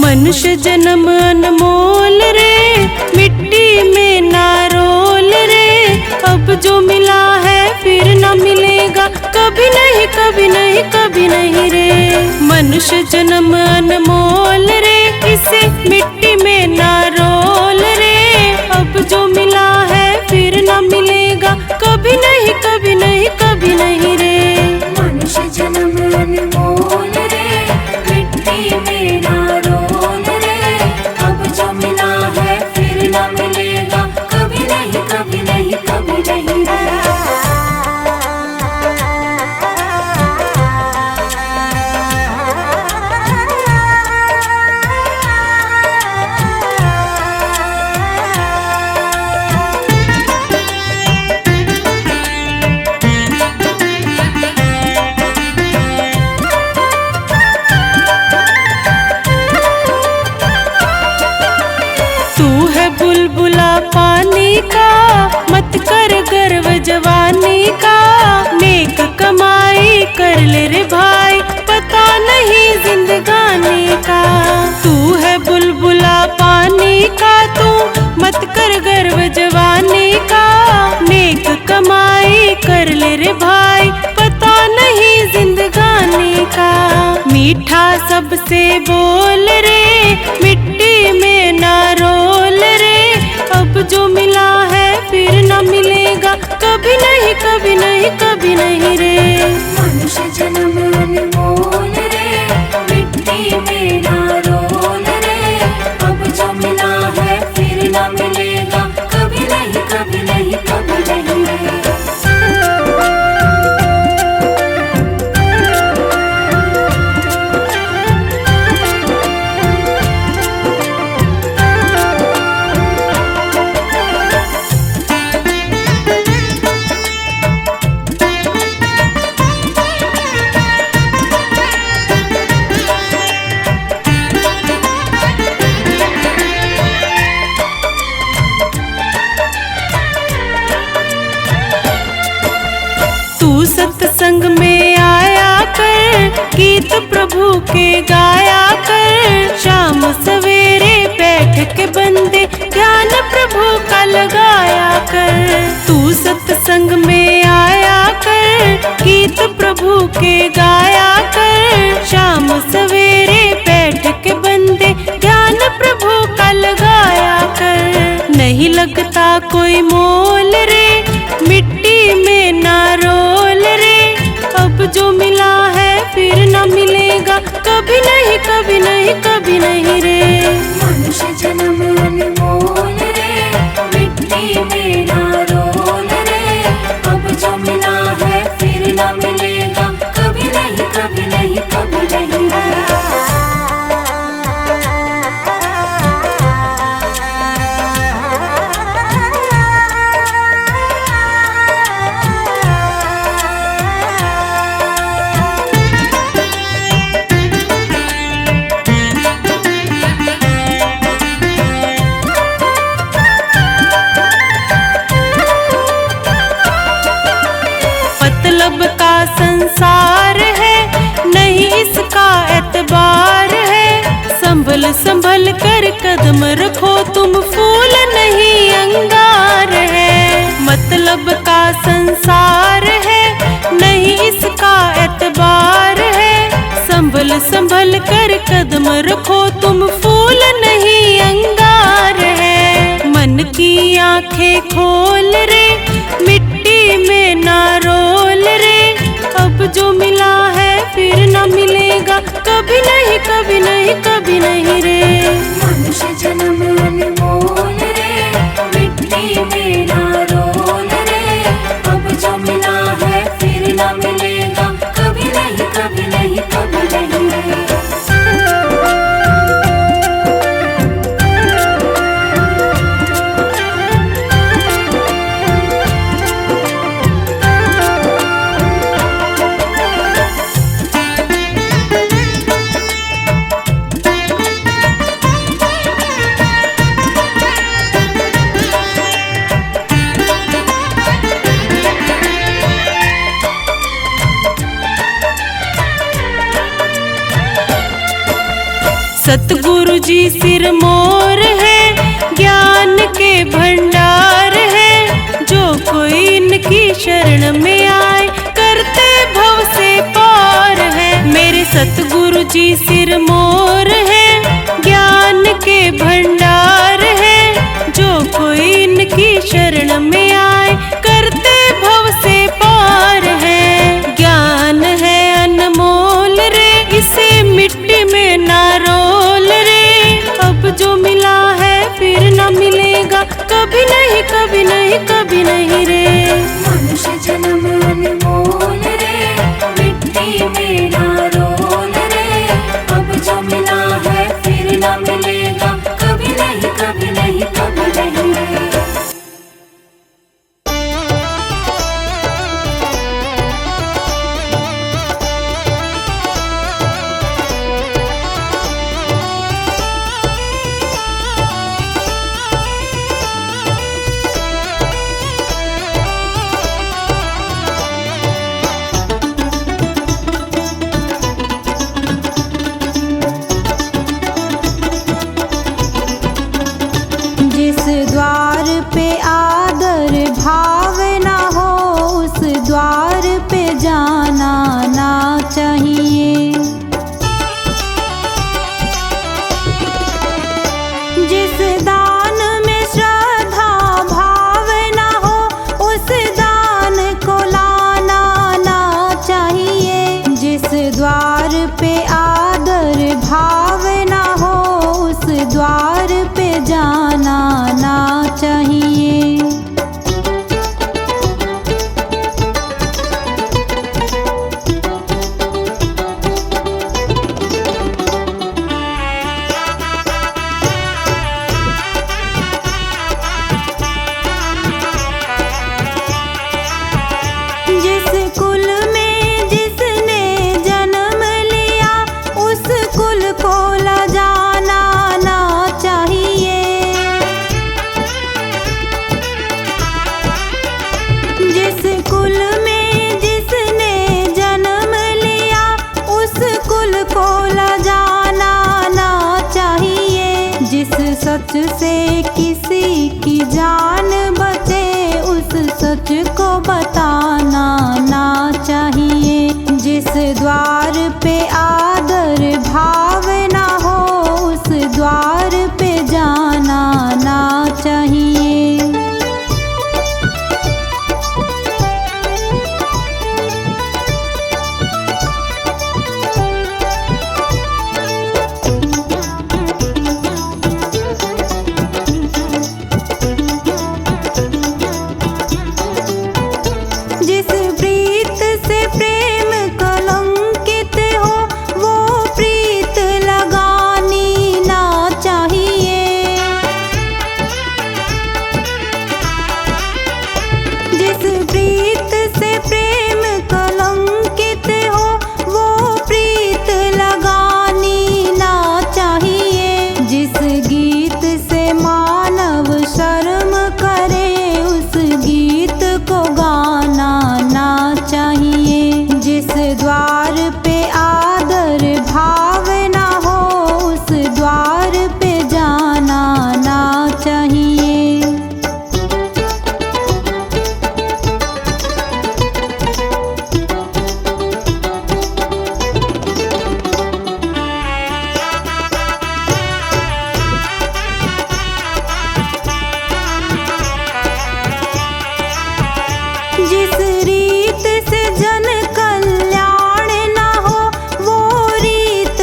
मनुष्य जन्म अनमोल रे, मिट्टी में ना रोल रे। अब जो मिला है फिर न मिलेगा, कभी नहीं कभी नहीं कभी नहीं रे। मनुष्य जन्म अनमोल रे, इसे मिट्टी में ना रोल रे। अब जो मिला है फिर न मिलेगा, कभी नहीं कभी नहीं कभी नहीं रे। मनुष्य जन्म अनमोल रे, मिट्टी में ना रोल रे। अब जो मिला है फिर न मिलेगा, कभी नहीं कभी नहीं कभी नहीं रे। बुलबुला पानी का, मत कर गर्व जवानी का। नेक कमाई कर ले रे भाई, पता नहीं जिंदगानी का। तू है बुलबुला पानी का, तू मत कर गर्व जवानी का। नेक कमाई कर ले रे भाई, पता नहीं जिंदगानी का। मीठा सबसे बोल रे, मिट्टी में ना रोल रे। अब जो मिला है फिर न मिलेगा, कभी नहीं कभी नहीं कभी नहीं रे। मनुष्य जन्म अनमोल रे, मिट्टी में ना रोल रे। अब जो मिला है फिर न मिलेगा, कभी नहीं कभी नहीं कभी नहीं रे। सत्संग में आया कर, गीत प्रभु के गाया कर। शाम सवेरे बैठ के बंदे, ध्यान प्रभु का लगाया कर। तू सत्संग में आया कर, गीत प्रभु के गाया कर। शाम सवेरे बैठ के बंदे, ध्यान प्रभु का लगाया कर। नहीं लगता कोई मोल रे, मिट्टी में ना रोल रे। अब जो मिला है फिर न मिलेगा, कभी नहीं कभी नहीं कभी नहीं रे। मनुष्य जन्म अनमोल रे, मिट्टी में ना रोल रे। अब जो मिला है फिर न मिलेगा, कभी नहीं कभी नहीं कभी नहीं रे। मतलब का संसार है, नहीं इसका एतबार है। संभल संभल कर कदम रखो तुम, फूल नहीं अंगार है। मतलब का संसार है, नहीं इसका एतबार है। संभल संभल कर कदम रखो तुम, फूल नहीं अंगार है। मन की आंखें खोल रे, मिट्टी में ना रोल रे। अब जो मिला है फिर न मिलेगा, कभी नहीं कभी नहीं कभी नहीं रे। मनुष्य जन्म अनमोल रे, मिट्टी में ना रोल रे। अब जो मिला है फिर न मिलेगा, कभी नहीं कभी नहीं कभी नहीं रे। सतगुरु जी सिरमौर है, ज्ञान के भंडार है। जो कोई इनकी शरण में आए, करते भव से पार है। मेरे सतगुरु जी सिरमौर है, ज्ञान के भंडार है। जो कोई इनकी शरण में आए, करते भव से पार है। ज्ञान है अनमोल रे, इसे मिट्टी में ना रोल रे। अब जो मिला है फिर न मिलेगा, कभी नहीं कभी नहीं कभी नहीं रे। मनुष्य जन्म अनमोल रे, मिट्टी में ना रोल रे। अब जो मिला है फिर न मिलेगा, कभी नहीं कभी नहीं कभी नहीं रे। जिस द्वार पे आदर भाव ना हो, उस द्वार पे जाना ना चाहिए। जिस दान में श्रद्धा भाव ना हो, उस दान को लाना ना चाहिए। जिस द्वार पे आदर भाव ना हो, उस द्वार पे जाना ना चाहिए। जिस कुल में जिसने जन्म लिया, उस कुल को लजाना ना चाहिए। जिस कुल में जिसने जन्म लिया, उस कुल को लजाना ना चाहिए। जिस सच से किसी की जान बचे, उस सच को बताना ना चाहिए। जिस द्वार पे आदर भाव ना हो, उस द्वार पे जाना ना चाहिए। जिस प्रीत से प्रेम कलंकित हो, वो प्रीत लगानी ना चाहिए। जिस प्रीत से प्रेम कलंकित हो, वो प्रीत लगानी ना चाहिए। जिस गीत से मानव शर्म करे, उस गीत को गाना ना चाहिए। जिस द्वार पे आदर भाव ना हो, उस द्वार पे जाना ना चाहिए। जिस रीत से जन कल्याण ना हो, वो रीत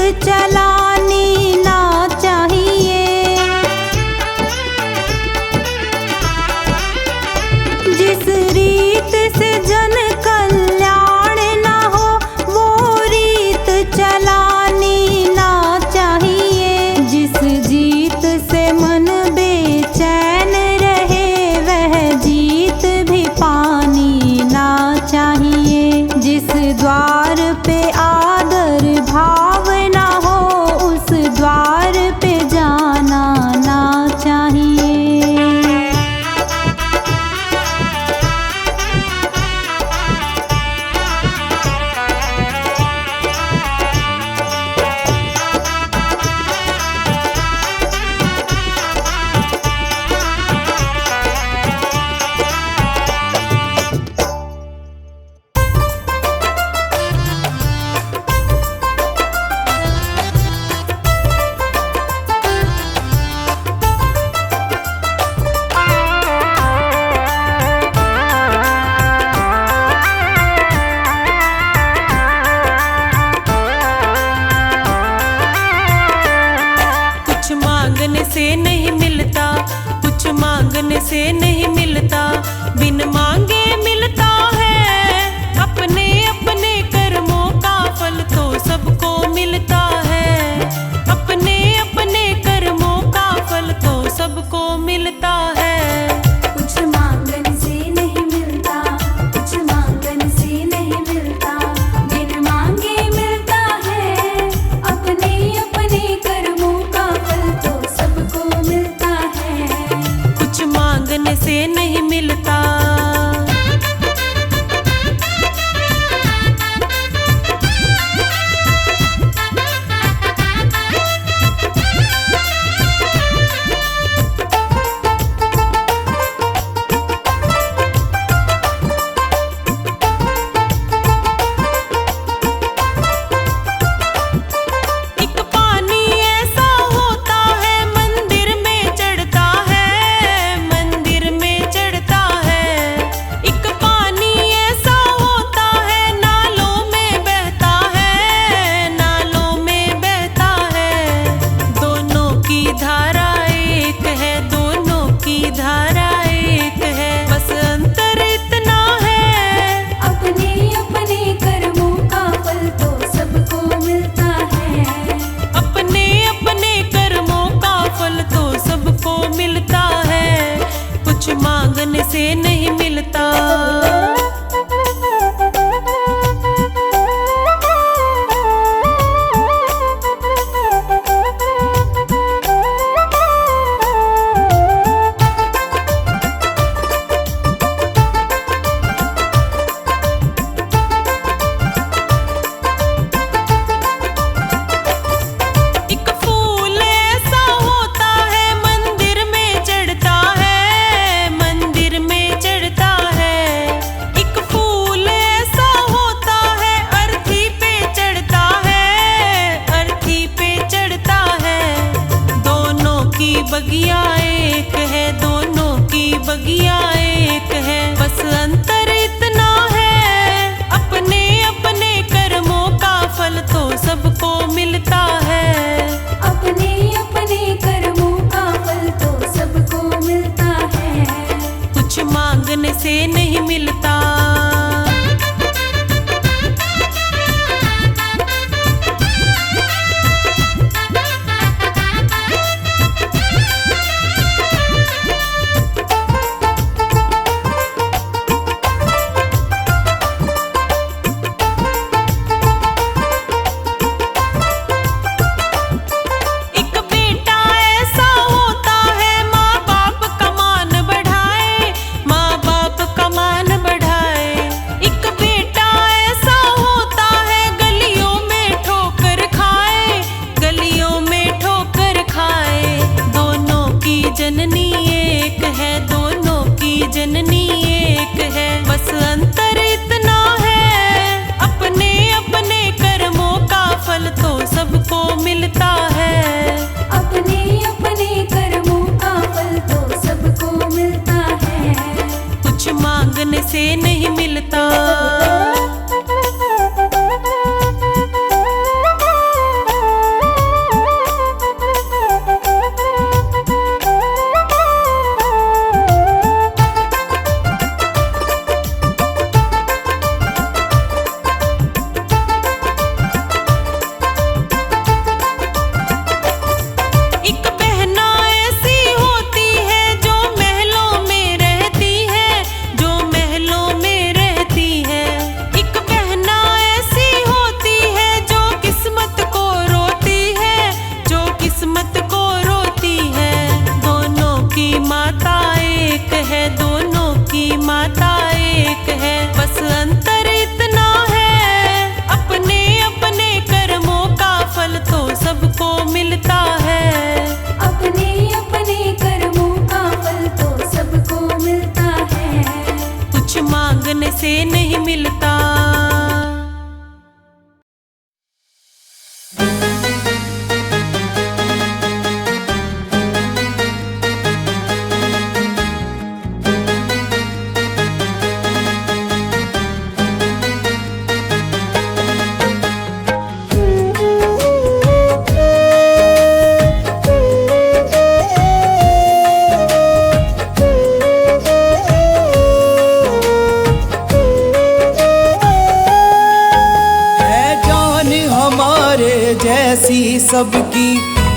जैसी सबकी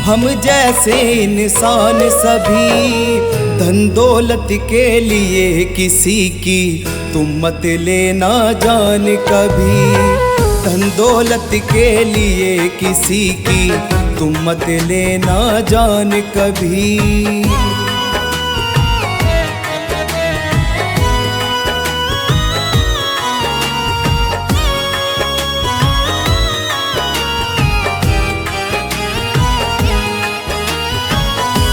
हम जैसे इंसान सभी, धन दौलत के लिए किसी की तुम मत लेना जान कभी। धन दौलत के लिए किसी की तुम मत लेना जान कभी।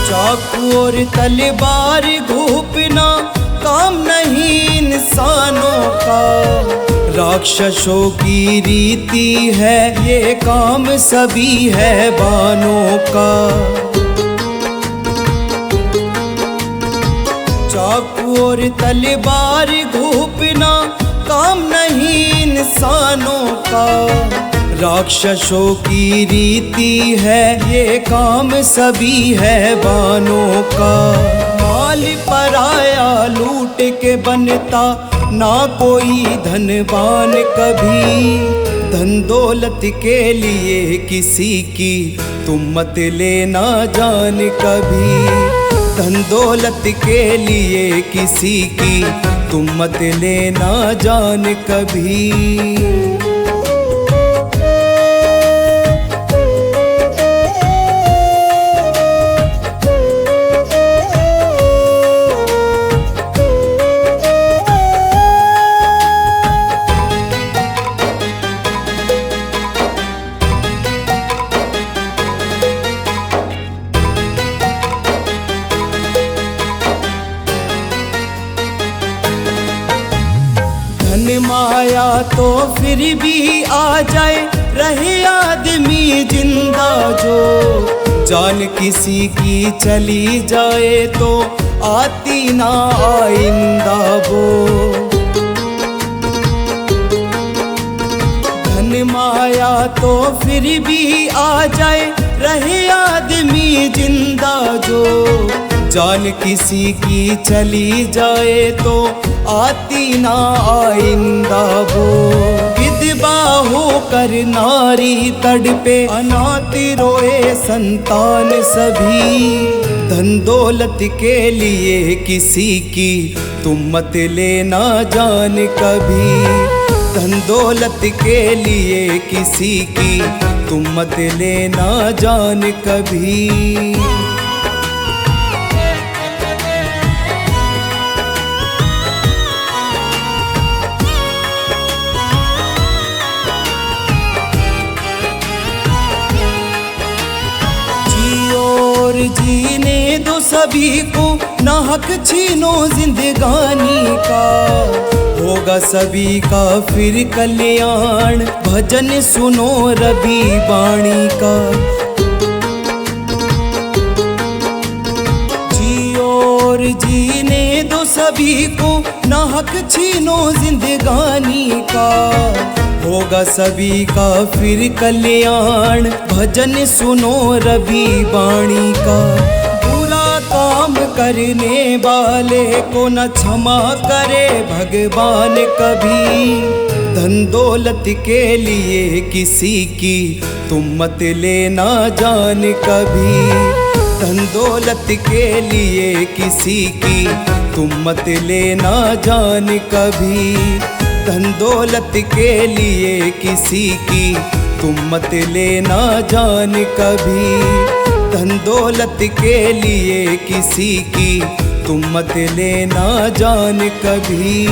चाकू और तलवार घूपना काम नहीं इंसानों का, राक्षसों की रीति है ये काम सभी है बानों का। चाकू और तलवार घूपना काम नहीं इंसानों का, राक्षसों की रीति है ये काम सभी है बानों का। माल पराया लूट के बनता ना कोई धनवान कभी। धन दौलत के लिए किसी की तुम मत लेना जान कभी। धन दौलत के लिए किसी की तुम मत लेना जान कभी। धन माया तो फिर भी आ जाए, रहे आदमी जिंदा जो। जान किसी की चली जाए तो आती ना आइंदा वो। धन माया तो फिर भी आ जाए, रहे आदमी जिंदा जो। जान किसी की चली जाए तो आती ना आइंदा वो। विधवा होकर नारी तड़पे, अनाथ रोए संतान सभी। धन दौलत के लिए किसी की तुम मत लेना जान कभी। धन दौलत के लिए किसी की तुम मत लेना जान कभी। जीने दो सभी को, ना हक छीनो जिंदगानी का। होगा सभी का फिर कल्याण, भजन सुनो रवि वाणी का। जियो और जीने दो सभी को, ना हक छीनो जिंदगानी का। होगा सभी का फिर कल्याण, भजन सुनो रवि वाणी का। बुरा काम करने वाले को न क्षमा करे भगवान कभी। धन दौलत के लिए किसी की तुम मत लेना जान कभी। धन दौलत के लिए किसी की तुम मत लेना जान कभी। धन दौलत के लिए किसी की तुम मत लेना जान कभी। धन दौलत के लिए किसी की तुम मत लेना जान कभी।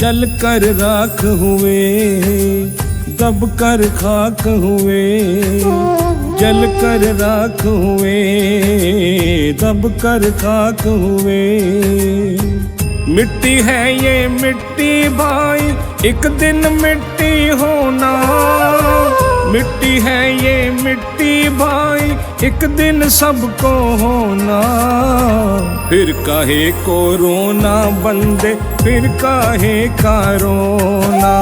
जल कर राख हुए, दब कर खाक हुए, जल कर राख हुए, दब कर खाक हुए। मिट्टी है ये मिट्टी भाई, एक दिन मिट्टी होना। मिट्टी है ये मिट्टी भाई, एक दिन सबको होना। फिर काहे को रोना बंदे, फिर काहे का रोना।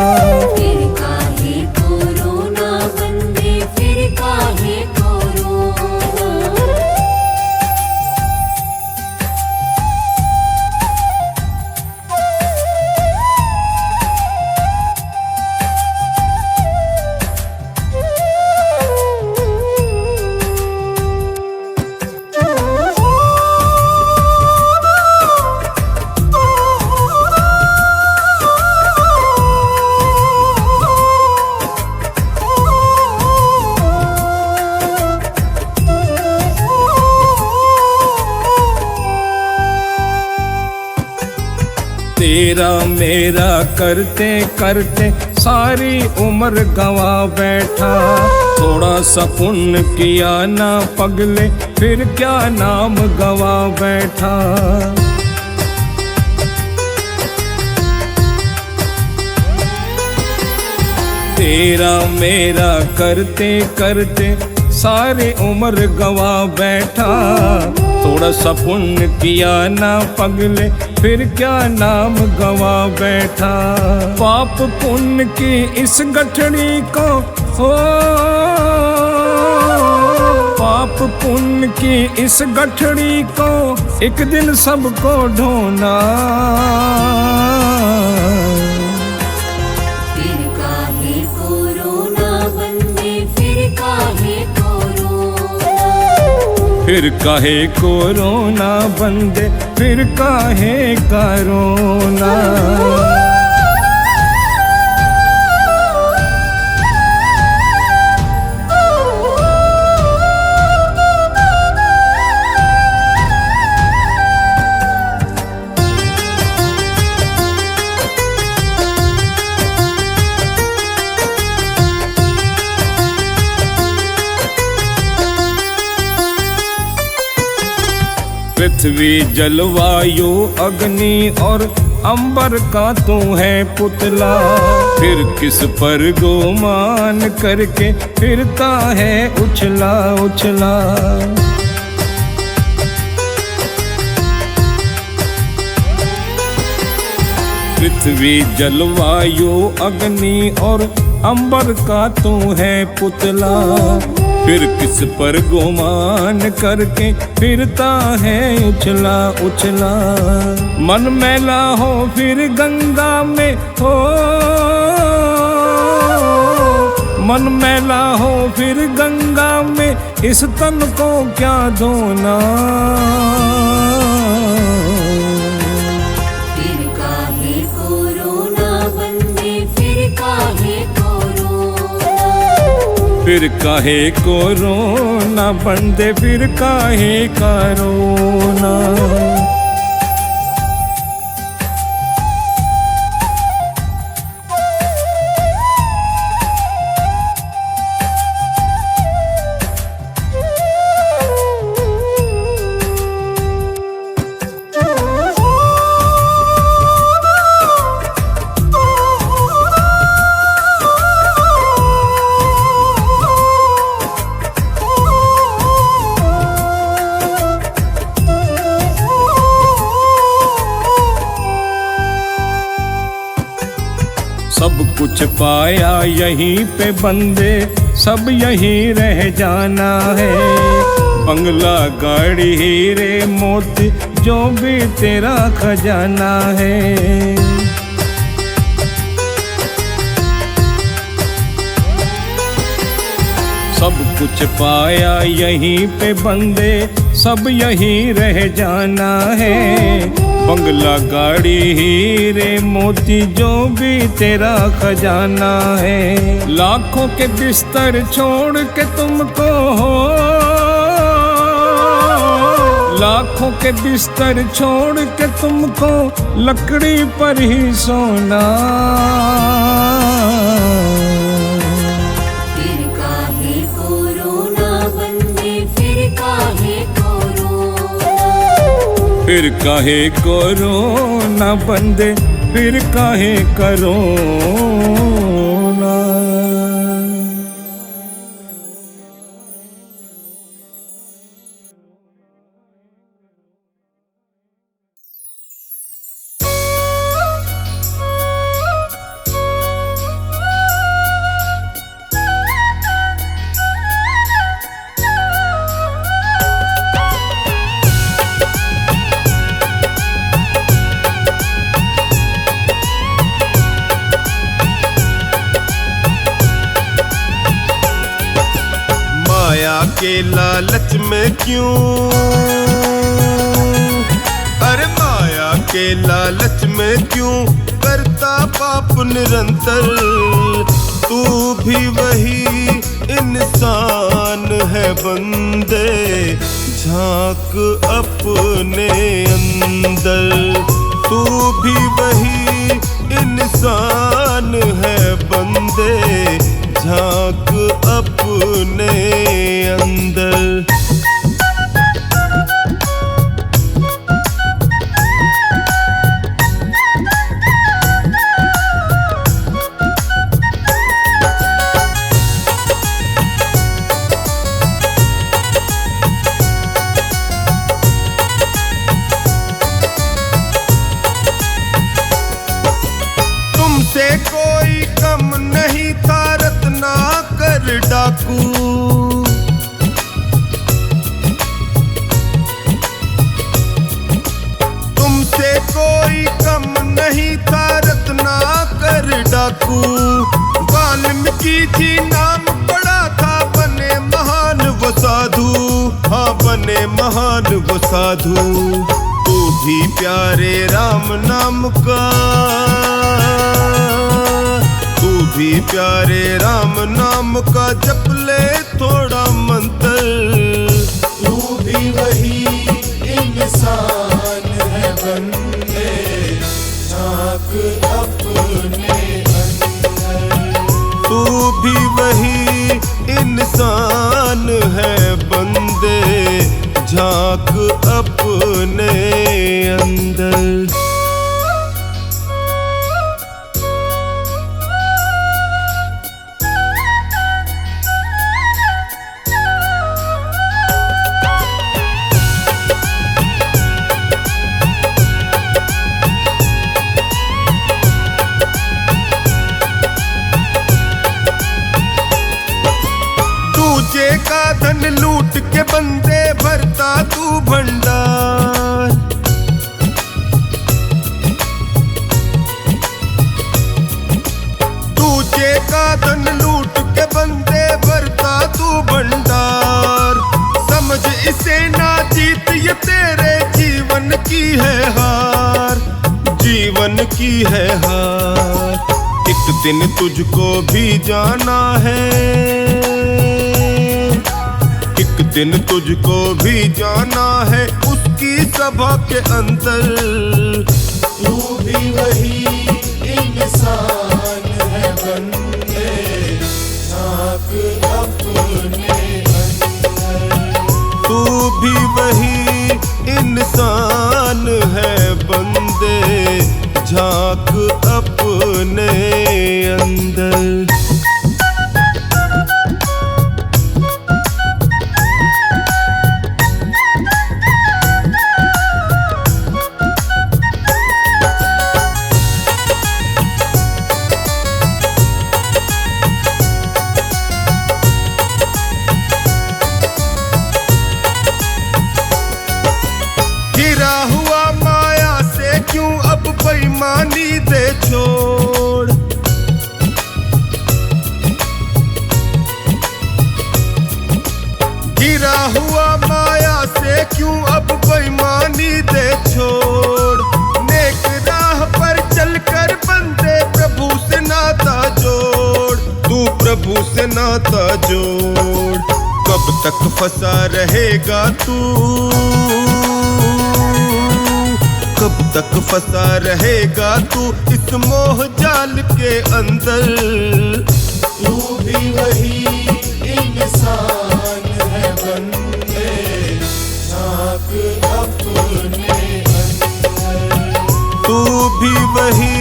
फिर काहे को रोना बंदे, फिर काहे को रोना। तेरा मेरा करते करते सारी उम्र गवा बैठा। थोड़ा सा पुण्य किया ना पगले, फिर क्या नाम गवा बैठा। तेरा मेरा करते करते सारी उम्र गवा बैठा। थोड़ा सा पुण्य किया ना पगले, फिर क्या नाम गवा बैठा। पाप पुण्य की इस गठड़ी को हो, पाप पुण्य की इस गठड़ी को एक दिन सबको ढोना। फिर काहे को रोना बंदे, फिर काहे को रोना। फिर काहे को रोना बंदे, फिर काहे का रोना। पृथ्वी जलवायु अग्नि और अंबर का तू है पुतला। फिर किस पर गुमान करके फिरता है उछला उछला। पृथ्वी जलवायु अग्नि और अंबर का तू है पुतला। फिर किस पर गुमान करके फिरता है उछला उछला। मन मैला हो फिर गंगा में हो, मन मैला हो फिर गंगा में, इस तन को क्या धोना। फिर काहे को रोना बंदे, फिर काहे को रोना। फिर काहे को रोना बंदे, फिर काहे का रोना। सब कुछ पाया यहीं पे बंदे, सब यहीं रह जाना है। बंगला गाड़ी हीरे मोती जो भी तेरा खजाना है। सब कुछ पाया यहीं पे बंदे, सब यहीं रह जाना है। बंगला गाड़ी हीरे मोती जो भी तेरा खजाना है। लाखों के बिस्तर छोड़ के तुमको हो, लाखों के बिस्तर छोड़ के तुमको लकड़ी पर ही सोना। फिर काहे कोरोना बंदे, फिर काहे कोरोना, फिर काहे कोरोना बंदे, फिर काहे करोना। के लालच में क्यों, अरे माया के लालच में क्यों करता पाप निरंतर। तू भी वही इंसान है बंदे, झांक अपने अंदर। तू भी वही इंसान है बंदे, झांक अपने अंदर। तुमसे कोई कम नहीं था रत्नाकर डाकू। तुमसे कोई कम नहीं था रत्नाकर डाकू। वाल्मीकि जी नाम पड़ा था, बने महान वो साधु। हाँ बने महान वो साधु। तू भी प्यारे राम नाम का, तू भी प्यारे राम नाम का जप ले थोड़ा मंत्र। तू भी वही इंसान है बंदे, झांक अपने अंदर। तू भी वही इंसान है बंदे, झांक अपने अंदर। दूजे का धन लूट के बंदे भरता तू भंडार। दूजे का धन लूट के बंदे भरता तू भंडार। समझ इसे ना जीत, ये तेरे जीवन की है हार, जीवन की है हार। एक दिन तुझको भी जाना है, एक दिन तुझको भी जाना है उसकी सभा के अंदर। तू भी वही इंसान है बंदे, झांक अपने अंदर। तू भी वही इंसान है बंदे, झांक अपने अंदर। गिरा हुआ माया से क्यों अब बेईमानी दे छोड़। गिरा हुआ माया से क्यों अब बेईमानी दे छोड़। नेक राह पर चलकर बंदे प्रभु से नाता जोड़। तू प्रभु से नाता जोड़। कब तक फंसा रहेगा तू, कब तक फंसा रहेगा तू इस मोह जाल के अंदर। तू भी वही इंसान है बंदे, झांक अपने अंदर। तू भी वही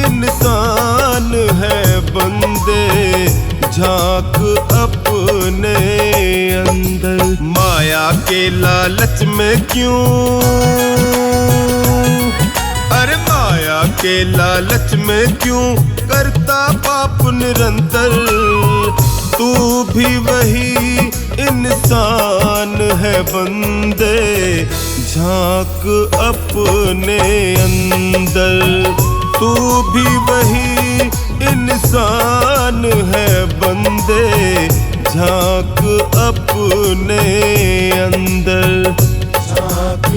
इंसान है बंदे, झांक अपने अंदर। माया के लालच में क्यों, अरे माया के लालच में क्यों करता पाप निरंतर। तू भी वही इंसान है बंदे, झांक अपने अंदर। तू भी वही इंसान है बंदे, झांक अपने अंदर। झांक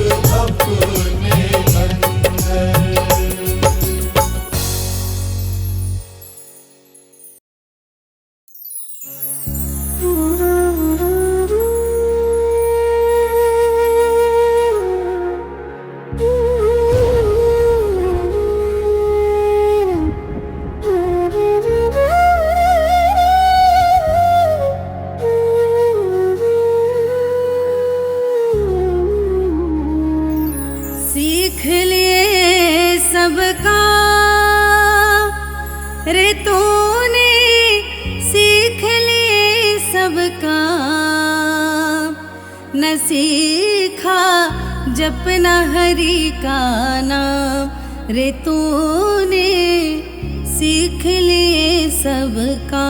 अपने अंदर। सीख लिए सबका रे तूने, सीख लिए सबका न सीखा जपना हरि का नाम रे तूने, सीख लिए सबका।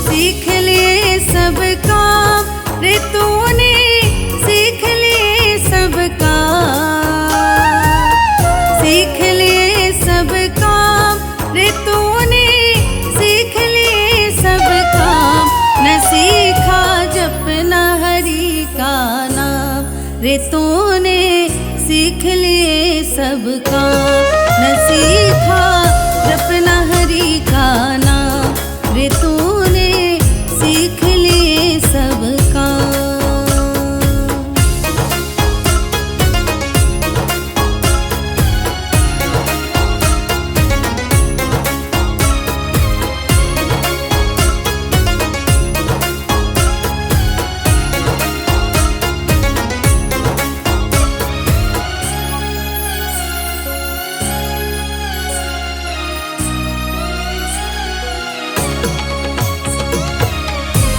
सीख लिए सब काम रे तूने, सीख लिए सब काम, सीख लिए सब काम रे तूने, सीख लिए सब काम। न सीखा जपना हरि का नाम रे तूने, सीख लिए सब काम। न सीखा जपना हरि का नाम रे तूने, सीख लिए सब काम।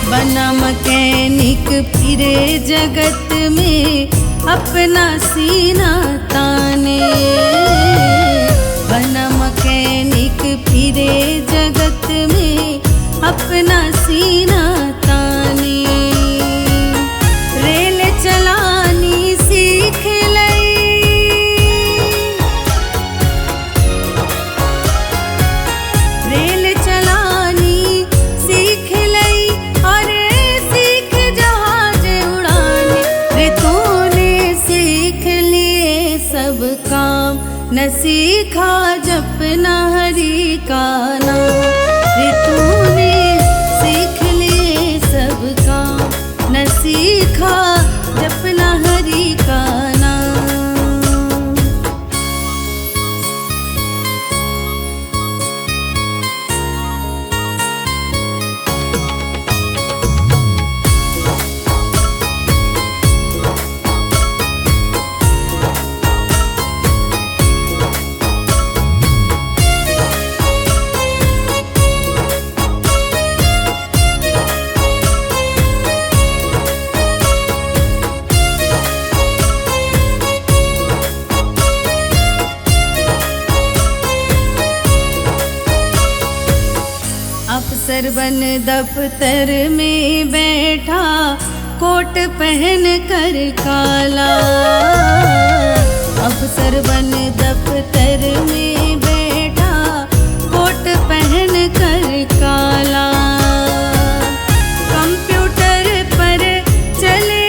बना मैकेनिक फिरे जगत में अपना सीना ताने, बना मैकेनिक फिरे जगत में अपना सीना ताने। रेल चलानी सीख लई, रेल चलानी सीख लई, अरे सीख जहाज उड़ाने रे तूने, सीख लिए सब काम। न सीखा जपना हरि का नाम रे तूने, सीख लिए सब काम। न सीखा जपना हरि का नाम। अफसर बन दफ्तर में बैठा, कोट पहन कर काला। अफसर बन दफ्तर में बैठा, कोट पहन कर काला। कंप्यूटर पर चले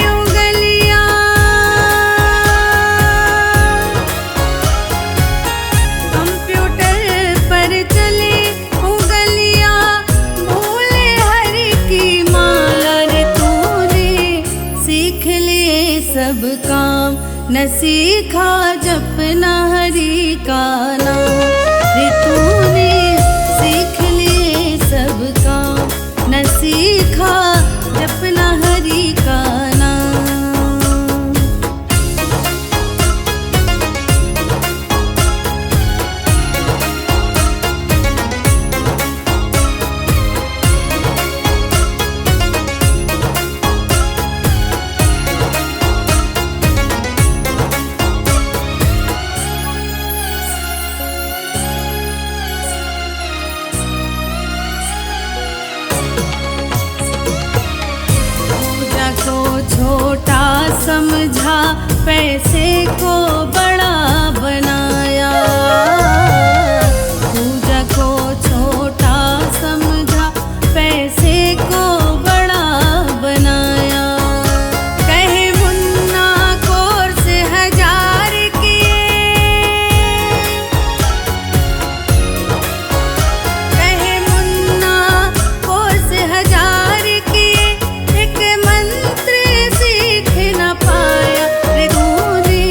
काम, न सीखा जपना हरि का नाम। रे तूने सीख लिए सब काम, न सीखा जपना हरि का नाम। छोटा समझा, पैसे को बड़ा बनाया। पूजा को छोटा समझा, पैसे को बड़ा बनाया। कहे मुन्ना कोर्स 1000 किए, कहे मुन्ना कोर्स 1000 किए, एक मंत्र सीख न पाया। रे तूने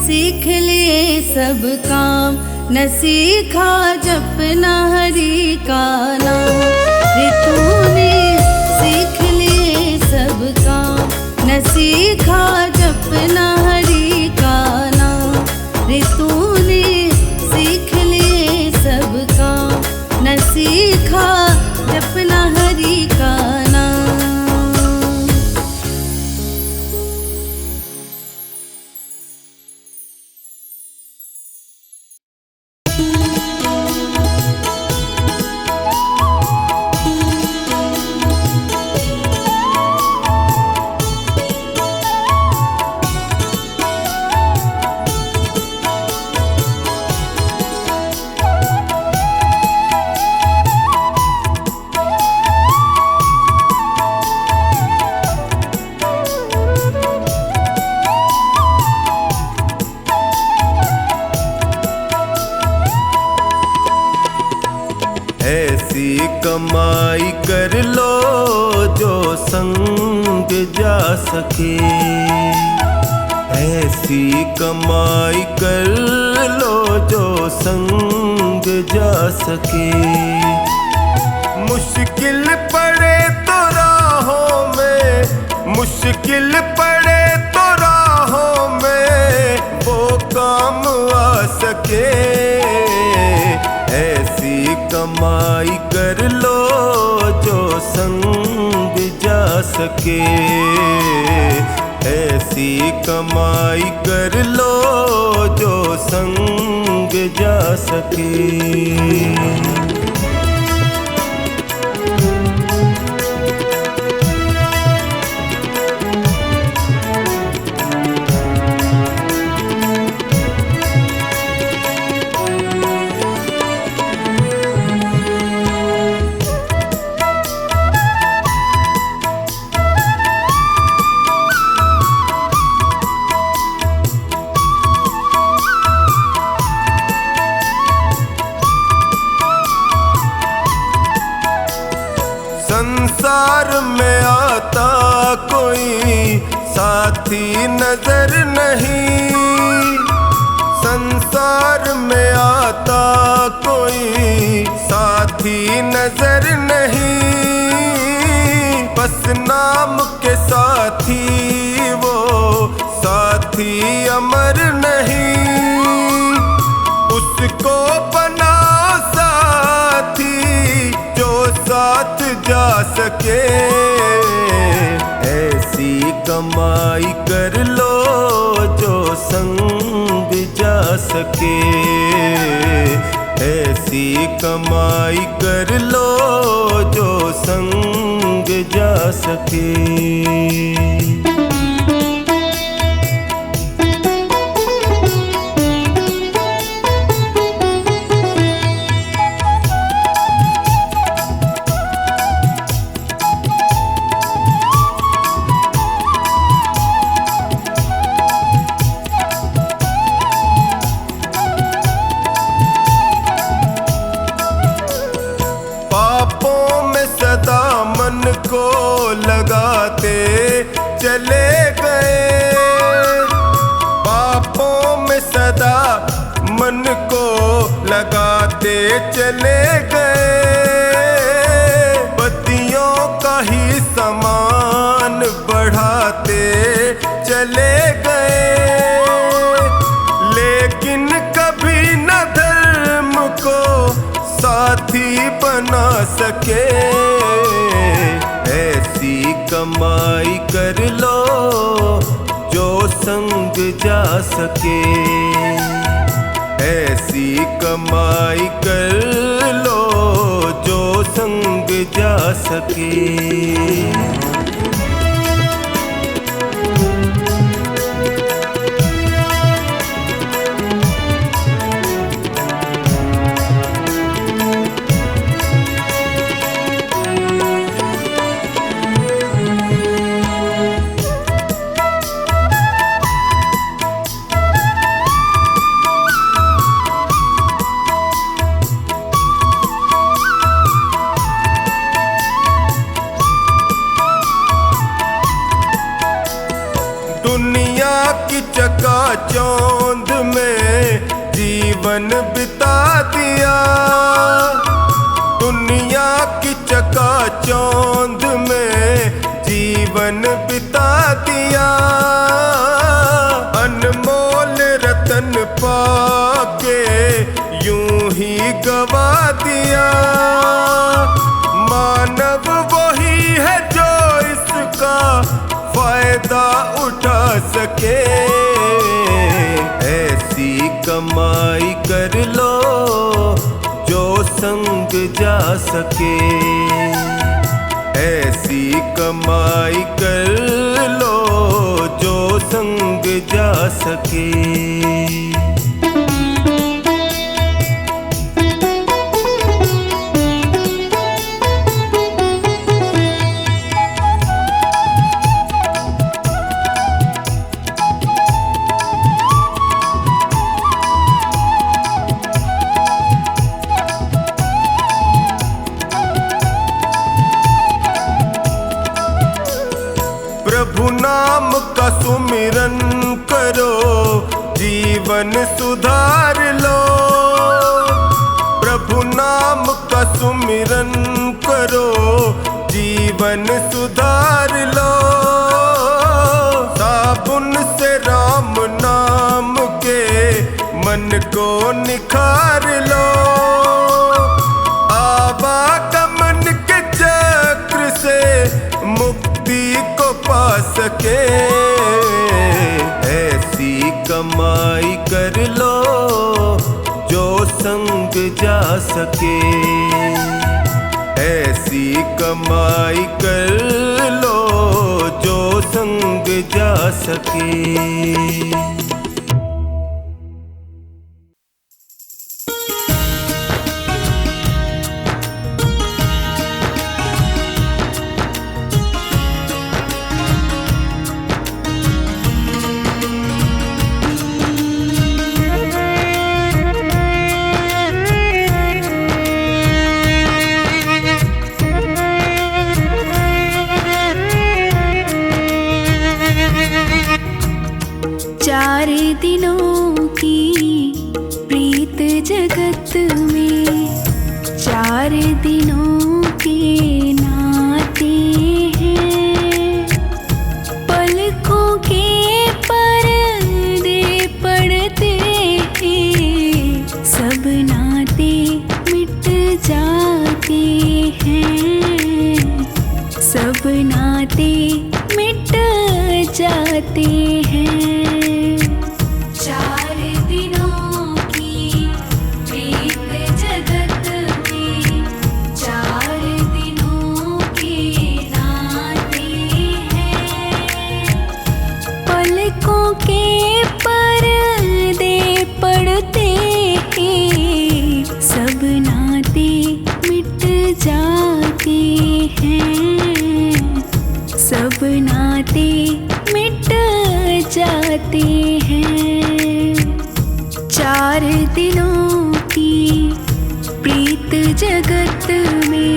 सीख लिए सब काम, न सीखा जपना हरि का नाम। रे तूने सीख लिए सब काम, न सीखा जपना हरि का नाम। रे तूने सीख लिए सब काम, न सीखा जपना हरि का नाम। ऐसी कमाई कर लो जो संग जा सके, ऐसी कमाई कर लो जो संग जा सके। मुश्किल पड़े तो राहों में, मुश्किल पड़े तो राहों में वो काम आ सके। ऐसी कमाई कर लो जो संग जा सके, ऐसी कमाई कर लो जो संग जा सके। संसार में आता कोई साथी नजर नहीं, संसार में आता कोई साथी नजर नहीं। बस नाम के साथी वो साथी अमर नहीं, उसको बनाओ साथी जो साथ जा सके। ऐसी कमाई कर लो जो संग जा सके, ऐसी कमाई कर लो जो संग जा सके। को लगाते चले गए, लगाते चले गए, बत्तियों का ही समान बढ़ाते चले गए, लेकिन कभी न धर्म को साथी बना सके। ऐसी कमाई कर लो जो संग जा सके, ऐसी कमाई कर लो जो संग जा सके। दुनिया की चकाचौंध में जीवन बिता दिया, दुनिया की चकाचौंध में जीवन बिता दिया, अनमोल रतन पाके यूं ही गवा दिया। मानव वही है जो इसका फायदा उठा सके, ऐसी कमाई कर लो जो संग जा सके, ऐसी कमाई कर लो जो संग जा सके। प्रभु नाम का सुमिरन करो, जीवन सुधार लो। प्रभु नाम का सुमिरन करो, जीवन सुधार लो। साबुन से राम नाम के मन को निखार लो, आवागमन के चक्र से मुक्ति को पा सके। ऐसी कमाई कर लो जो संग जा सके, ऐसी कमाई कर लो जो संग जा सके। चार दिनों की प्रीत जगत में, चार दिनों के नाते हैं। पलकों के पर्दे पड़ते हैं, सब नाते मिट जाते हैं, सब नाते मिट जाते हैं। चार दिनों की प्रीत जगत में, चार दिनों के नाते हैं। पलकों के पर्दे पड़ते हैं, सब नाते मिट जाते हैं, सब नाते मिट जाते हैं। चार दिनों की प्रीत जगत में।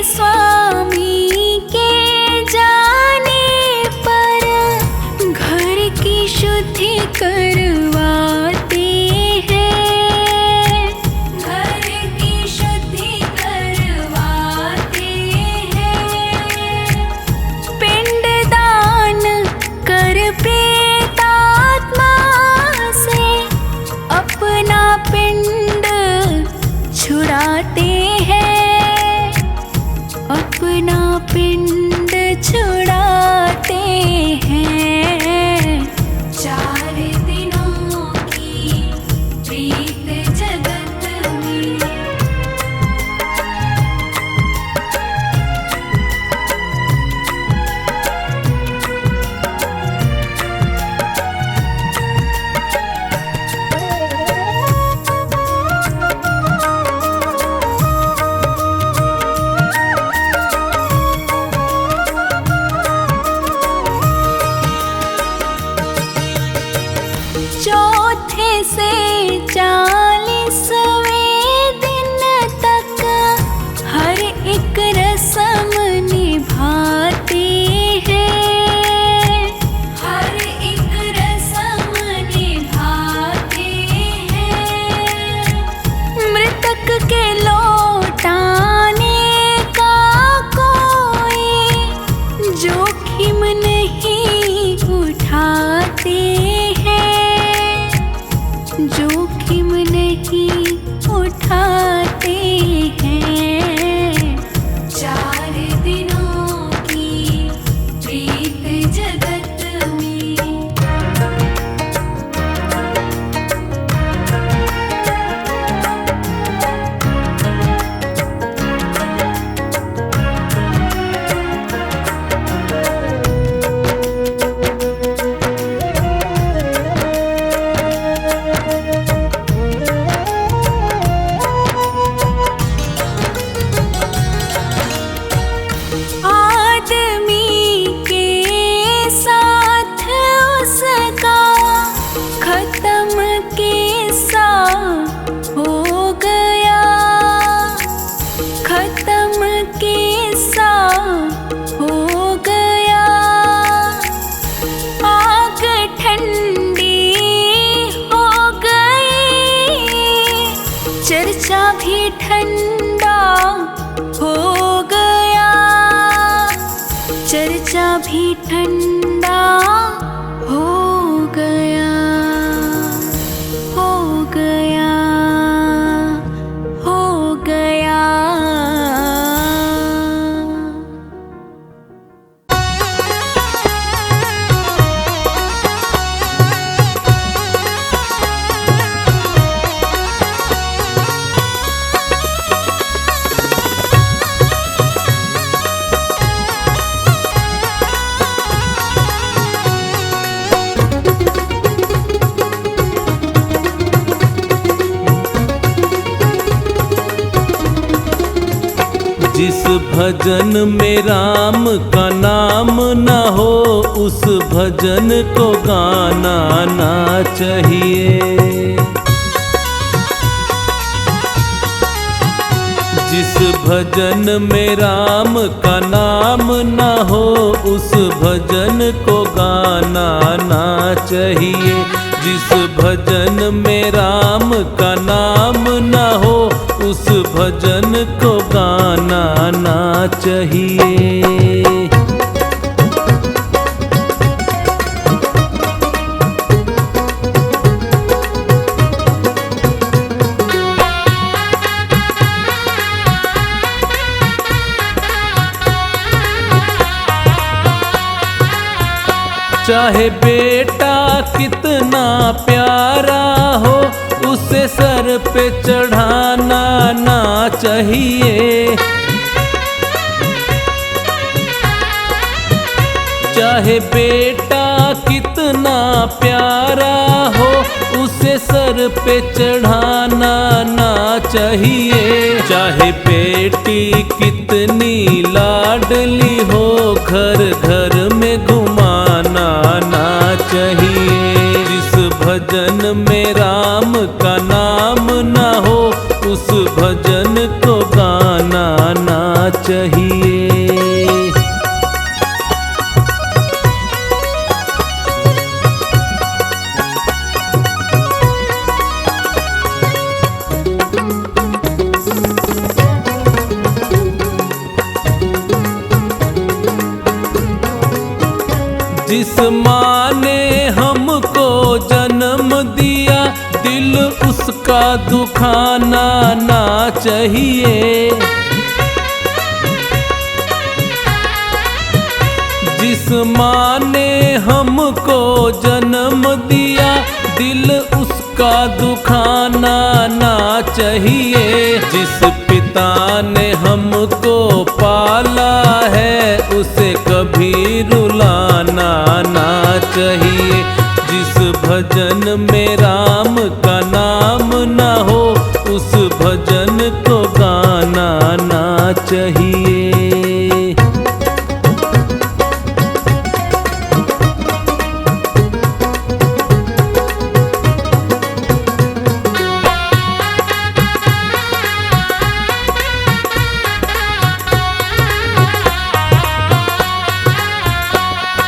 स्वामी के जाने पर घर की शुद्धि करवाते हैं, घर की शुद्धि करवाते हैं। पिंडदान कर प्रेतात्मा से अपना पिंड छुड़ाते हैं, अपना पिंड छुड़ाते हैं। 4 दिनों की प्रीत जगत में। चौथे से 40वें दिन तक हर एक रस्म निभाते हैं, हर एक रस्म निभाते हैं। मृतक के लौटाने का कोई जोखिम नहीं उठाते हैं, जोखिम नहीं उठाते हैं। 4 दिनों की प्रीत जगत में। आदमी के साथ उसका खत्म किस्सा हो गया, खत्म किस्सा हो गया। आग ठंडी हो गई, चर्चा भी ठंडा हो गया, चर्चा भी ठंडा हो गया, हो गया, हो गया। जिस भजन में राम का नाम न हो उस भजन को गाना ना चाहिए। जिस भजन में राम का नाम न हो उस भजन को गाना ना चाहिए। जिस भजन में राम का नाम न हो उस भजन को गाना ना चाहिए। चाहे बेटा कितना प्यारा हो उसे सर पे चढ़ाना ना चाहिए। चाहे बेटा कितना प्यारा हो उसे सर पे चढ़ाना ना चाहिए। चाहे बेटी कितनी लाडली हो घर घर में घुमाना ना चाहिए। जिस भजन में राम का नाम ना हो उस भजन को गाना ना चाहिए। चाहिए। जिस माँ ने हमको जन्म दिया, दिल उसका दुखाना ना चाहिए। जिस माँ ने हमको जन्म दिया, दिल उसका दुखाना ना चाहिए। जिस पिता ने हमको पाला है, उसे कभी रुलाना ना चाहिए। जिस भजन में राम का नाम ना हो, उस भजन को गाना ना चाहिए।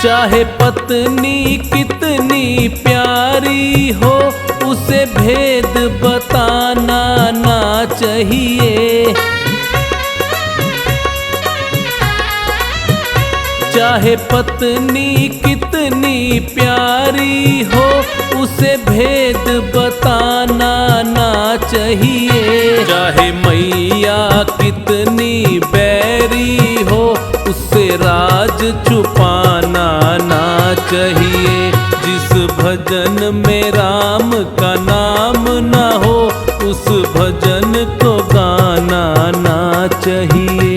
चाहे पत्नी कितनी प्यारी हो, उसे भेद बताना ना चाहिए। चाहे पत्नी कितनी प्यारी हो, उसे भेद बताना ना चाहिए। चाहे मैया कितनी बैरी हो, उससे राज छुपाना ना चाहिए। जिस भजन में राम का नाम ना हो, उस भजन को गाना ना चाहिए।